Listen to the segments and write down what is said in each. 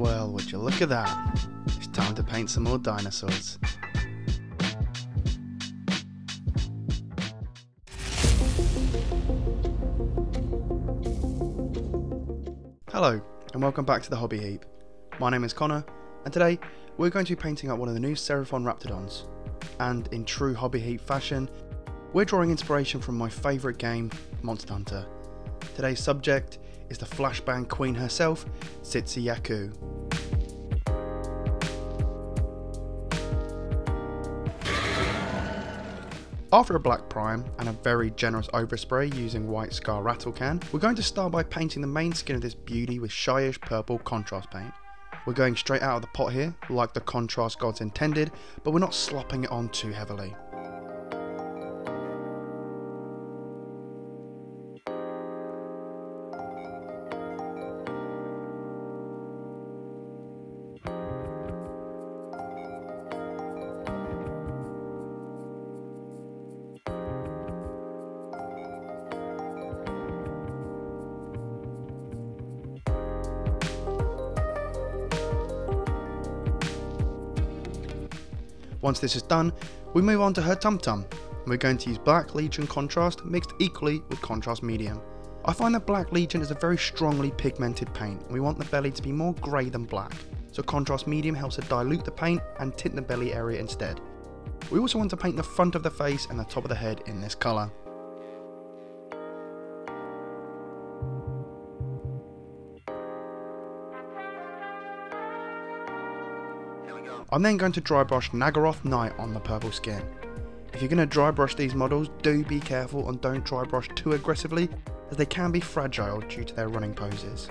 Well, would you look at that? It's time to paint some more dinosaurs. Hello, and welcome back to the Hobby Heap. My name is Connor, and today we're going to be painting up one of the new Seraphon Raptadons. And in true Hobby Heap fashion, we're drawing inspiration from my favourite game, Monster Hunter. Today's subject is the flashbang queen herself, Tzitzi Ya Ku. After a black prime and a very generous overspray using white Scar rattle can, we're going to start by painting the main skin of this beauty with shyish purple contrast paint. We're going straight out of the pot here, like the contrast gods intended, but we're not slopping it on too heavily. Once this is done, we move on to her tum-tum. We're going to use Black Legion contrast mixed equally with contrast medium. I find that Black Legion is a very strongly pigmented paint, and we want the belly to be more grey than black, so contrast medium helps to dilute the paint and tint the belly area instead. We also want to paint the front of the face and the top of the head in this colour. I'm then going to dry brush Nagaroth Knight on the purple skin. If you're going to dry brush these models, do be careful and don't dry brush too aggressively, as they can be fragile due to their running poses.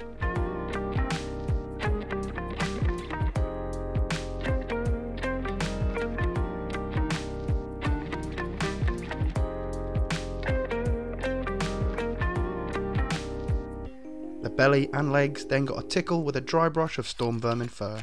The belly and legs then got a tickle with a dry brush of Storm Vermin fur.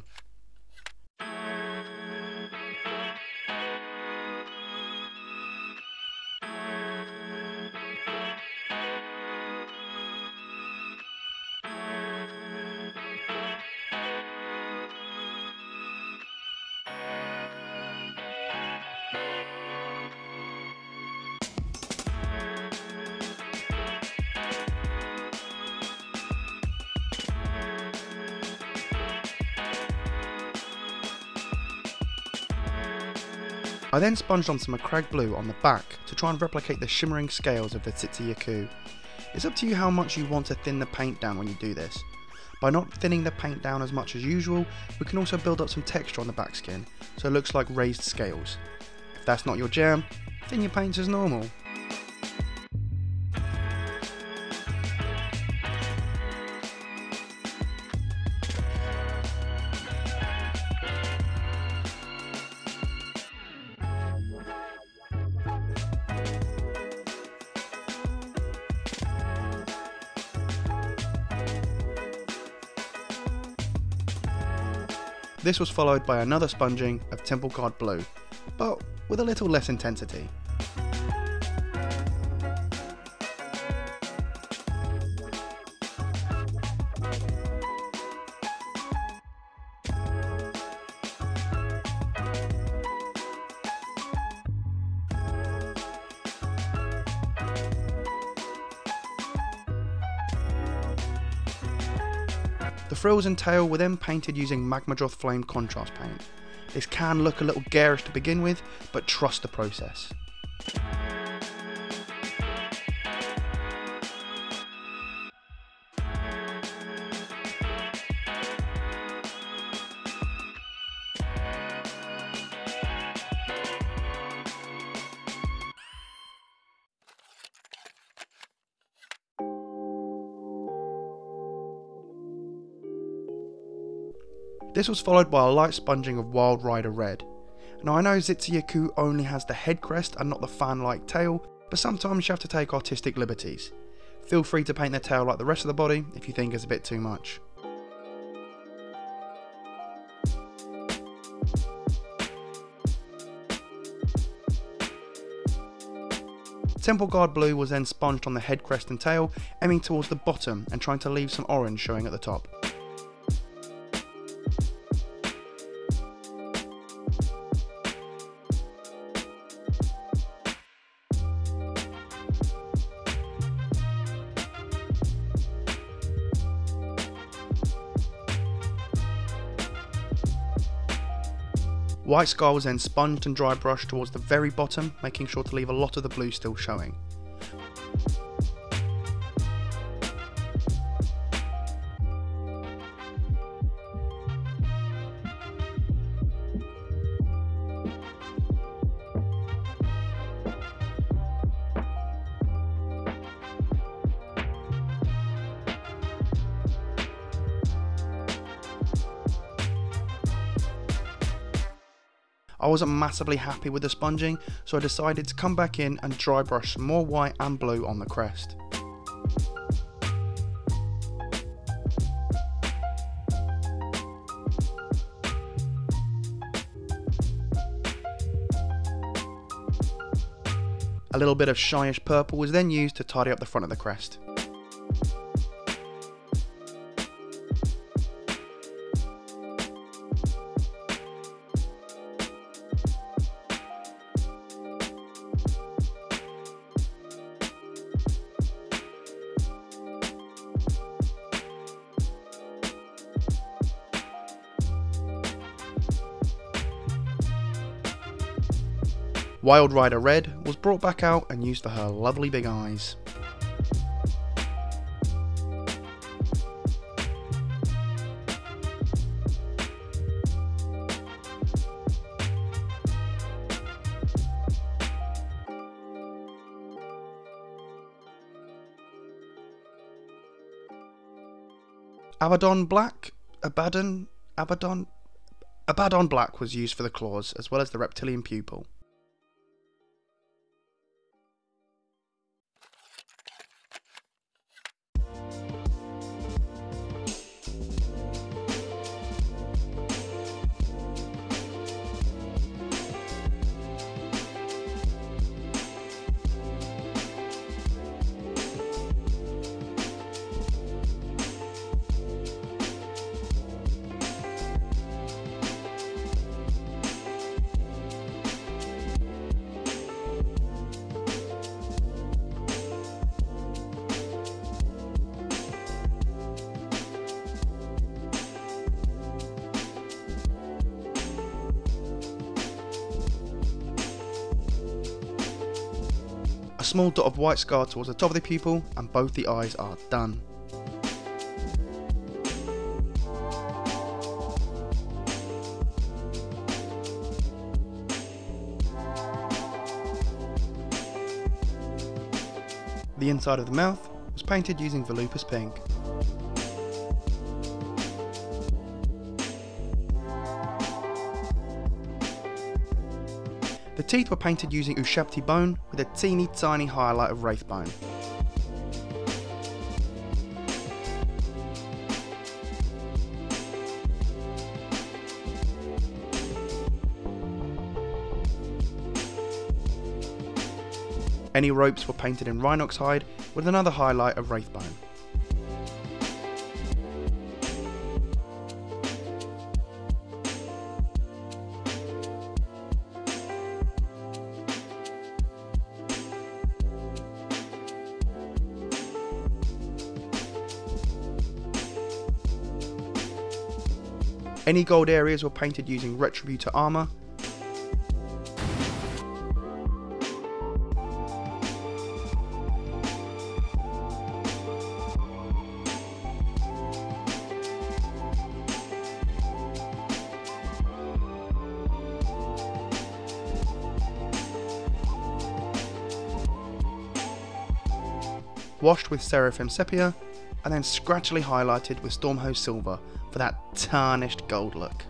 I then sponged on some Macragge blue on the back to try and replicate the shimmering scales of the Tzitzi Ya Ku. It's up to you how much you want to thin the paint down when you do this. By not thinning the paint down as much as usual, we can also build up some texture on the back skin, so it looks like raised scales. If that's not your jam, thin your paints as normal. This was followed by another sponging of Temple Guard blue, but with a little less intensity. The frills and tail were then painted using Magmadroth Flame contrast paint. This can look a little garish to begin with, but trust the process. This was followed by a light sponging of Wild Rider Red. Now I know Tzitzi Ya Ku only has the head crest and not the fan-like tail, but sometimes you have to take artistic liberties. Feel free to paint the tail like the rest of the body if you think it's a bit too much. Temple Guard blue was then sponged on the head, crest and tail, aiming towards the bottom and trying to leave some orange showing at the top. White scar was then sponged and dry brushed towards the very bottom, making sure to leave a lot of the blue still showing. I wasn't massively happy with the sponging, so I decided to come back in and dry brush some more white and blue on the crest. A little bit of shyish purple was then used to tidy up the front of the crest. Wild Rider Red was brought back out and used for her lovely big eyes. Abaddon Black was used for the claws as well as the reptilian pupil. A small dot of white scar towards the top of the pupil, and both the eyes are done. The inside of the mouth was painted using Volupus Pink. The teeth were painted using Ushabti bone with a teeny tiny highlight of Wraith bone. Any ropes were painted in Rhinox hide with another highlight of Wraith bone. Any gold areas were painted using Retributor armour. Washed with Seraphim Sepia, and then scratchily highlighted with Stormhose Silver for that tarnished gold look.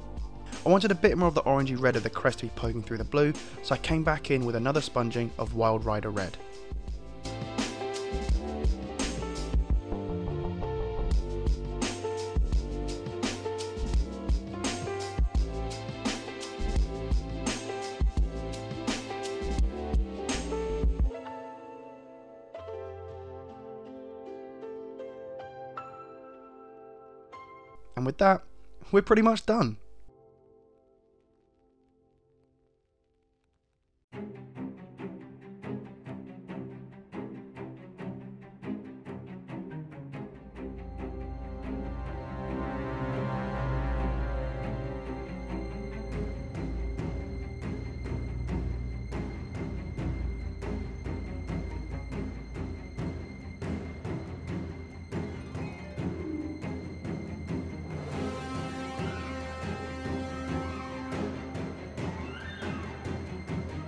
I wanted a bit more of the orangey red of the crest to be poking through the blue, so I came back in with another sponging of Wild Rider Red. And with that, we're pretty much done.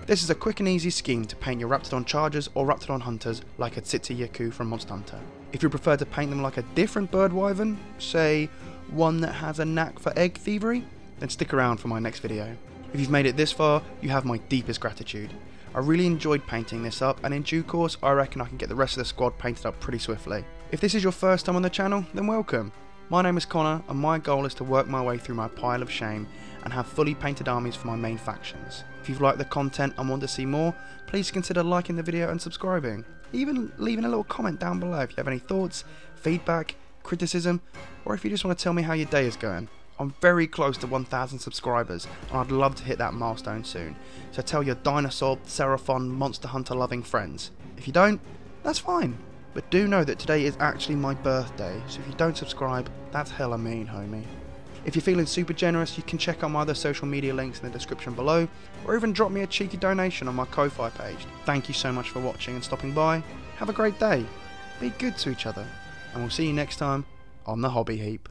This is a quick and easy scheme to paint your Raptadon chargers or Raptadon hunters like a Tzitzi Ya Ku from Monster Hunter. If you prefer to paint them like a different bird wyvern, say one that has a knack for egg thievery, then stick around for my next video. If you've made it this far, you have my deepest gratitude. I really enjoyed painting this up, and in due course I reckon I can get the rest of the squad painted up pretty swiftly. If this is your first time on the channel, then welcome. My name is Connor, and my goal is to work my way through my pile of shame and have fully painted armies for my main factions. If you've liked the content and want to see more, please consider liking the video and subscribing. Even leaving a little comment down below if you have any thoughts, feedback, criticism, or if you just want to tell me how your day is going. I'm very close to 1,000 subscribers, and I'd love to hit that milestone soon, so tell your dinosaur, Seraphon, Monster Hunter loving friends. If you don't, that's fine. But do know that today is actually my birthday, so if you don't subscribe, that's hella mean, homie. If you're feeling super generous, you can check out my other social media links in the description below, or even drop me a cheeky donation on my Ko-Fi page. Thank you so much for watching and stopping by. Have a great day, be good to each other, and we'll see you next time on the Hobby Heap.